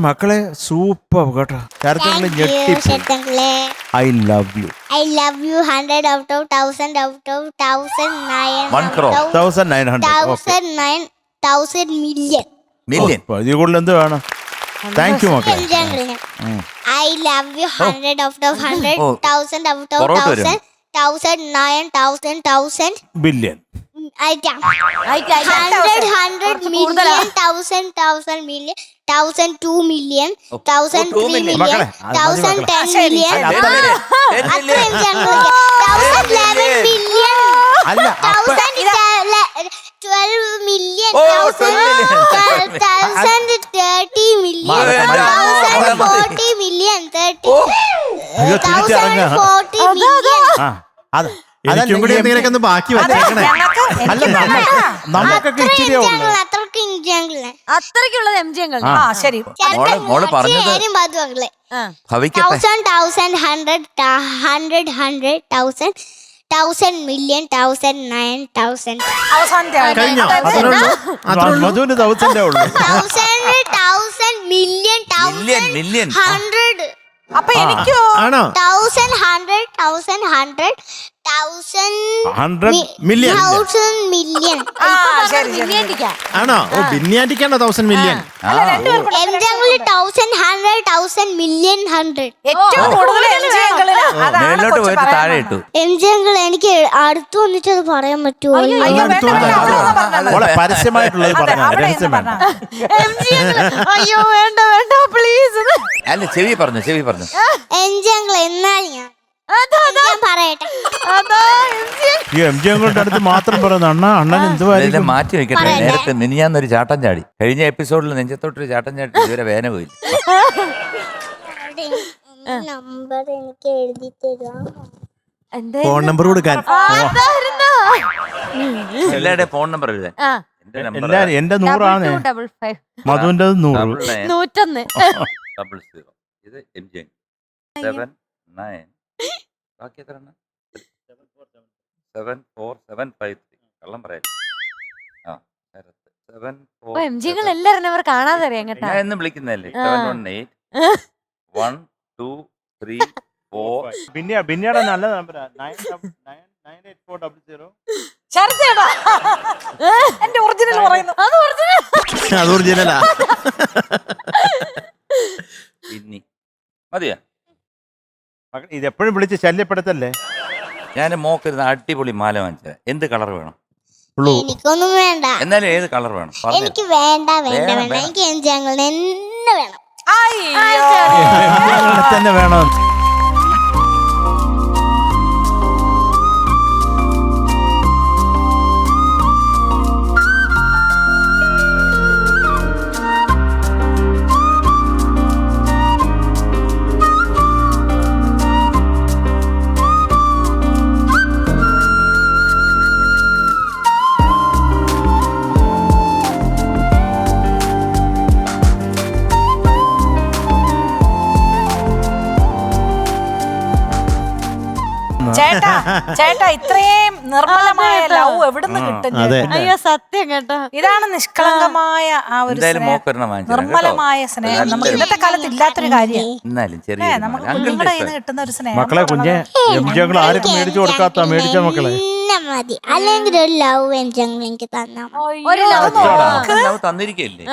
മക്കളെ സൂപ്പർ കേട്ടോ. ചരത്തുകളെ ഞെട്ടിപ്പോയി. I love you. I love you 100 out of 1000 out of 1900 1 crore. 1900. Okay. 1000 million. Million. ഇതിൽ കൂടുതൽ എന്ത് വേണം? താങ്ക് യു മക്കളെ. I love you 100 out of 100 1000 out of 1000 1000 billion. 100 million 1000 million 1002 million 1003 million 1010 million 1011 million അല്ല 12 million 1030 million 1040 million 1040 million. എനിക്കും കൂടി എന്തെങ്കിലുമൊക്കെ ഒന്ന് ബാക്കി വെച്ചേക്കണേ. അല്ല നമുക്കൊക്കെ ഇച്ചിരി അത്രയ്ക്കുള്ളത് എം ജി അങ്കിൾ. ആ ശരി. മോള് പറഞ്ഞത് ഭവിക്കട്ടെ. 1000 million 1000 9000 കഴിഞ്ഞോ? മധുവിന് 1000 ഉള്ളൂ. 1000 million 100 അപ്പൊ എനിക്കോ? ആണോ? 1000 100 1000 100 1000 മില്യൺ. 1000 million. ആണോ? ഓ ബിന്യാണ്ടിക്കാണോ 1000 മില്യൺ? M jungle 1000 100 1000 million 100. ഏറ്റവും കൂടുതൽ എം ജി അങ്കിളിനാ. മേളിലോട്ട് പോയിട്ട് താഴെ ഇട്ടു. എം ജംഗിൾ എനിക്ക് അടുത്ത് വന്നിട്ടത് പറയാൻ പറ്റുമോ? പരസ്യമായിട്ടുള്ളത് പറഞ്ഞു. അയ്യോ വേണ്ട വേണ്ട പ്ലീസ്. അല്ല ചെവി പറഞ്ഞു. എം ജംഗിൾ എന്നാൽ ഞാൻ പറയട്ടെ. എം ജി അങ്ങളുടെ അടുത്ത് മാത്രം പറയുന്നത് അണ്ണൻ എന്തുവായിരിക്കും മാറ്റി വെക്കട്ടെ. നേരത്തെ മിനിഞ്ഞാന്നൊരു ചാട്ടം ചാടി. കഴിഞ്ഞ എപ്പിസോഡിൽ നെഞ്ചത്തോട്ടൊരു ചാട്ടം ചാടി ഇതുവരെ വേന പോയില്ല. നമ്പർ എനിക്ക് എഴുതി തരാം. ഫോൺ നമ്പർ കൊടുക്കാൻ. എല്ലാവരുടെയും ഫോൺ നമ്പർ എഴുതാൻ. എല്ലാരും എന്റെ 100 മധുവിന്റെ 100 101. 00. ഇത് എം ജി 79 ബാക്കി എത്ര 74753. കള്ളം പറയാം. എം ജി അങ്കിൾ എല്ലാരും അവർ കാണാതെ അറിയാം കേട്ടോ. ഞാൻ എന്ന് വിളിക്കുന്നതല്ലേ. 718 123 4. ബിന്നിയുടെ നല്ല നമ്പറാ. 98400. എന്റെ ഒറിജിനൽ പറയുന്നു. അത് ഒറിജിനലാ. പിന്നെ മതിയാ. ഇത് എപ്പോഴും വിളിച്ച് ശല്യപ്പെടുത്തല്ലേ. ഞാൻ മോക്കിരുന്ന അടിപൊളി മാല വാങ്ങിച്ചത്. എന്ത് കളർ വേണം? എനിക്കൊന്നും വേണ്ട. എന്നാലും ഏത് കളർ വേണം? എനിക്ക് വേണ്ട. എനിക്ക് എം ജി അങ്കിൾ തന്നെ വേണം. തന്നെ വേണം. ചേട്ടാ ഇത്രയും നിർമ്മലമായ ലവ് എവിടുന്ന് കിട്ടും? അയ്യോ സത്യം കേട്ടോ. ഇതാണ് നിഷ്കളങ്കമായ ആ ഒരു നിർമ്മലമായ സ്നേഹം. നമുക്ക് ഇന്നത്തെ കാലത്ത് ഇല്ലാത്തൊരു കാര്യം. നമുക്ക് കുഞ്ഞുങ്ങളുടെ കയ്യിൽ നിന്ന് കിട്ടുന്ന ഒരു സ്നേഹം. മക്കളെ കുഞ്ഞെ എം ജി അങ്കിൾ ആർക്കും മേടിച്ചു കൊടുക്കാത്ത മേടിച്ച മക്കളെ മതി. അല്ലെങ്കിൽ ഒരു ലവ് എം ജി അങ്കിൾ എനിക്ക് തന്നാ ഒരു ലവ് തന്നിരിക്കല്ലേ.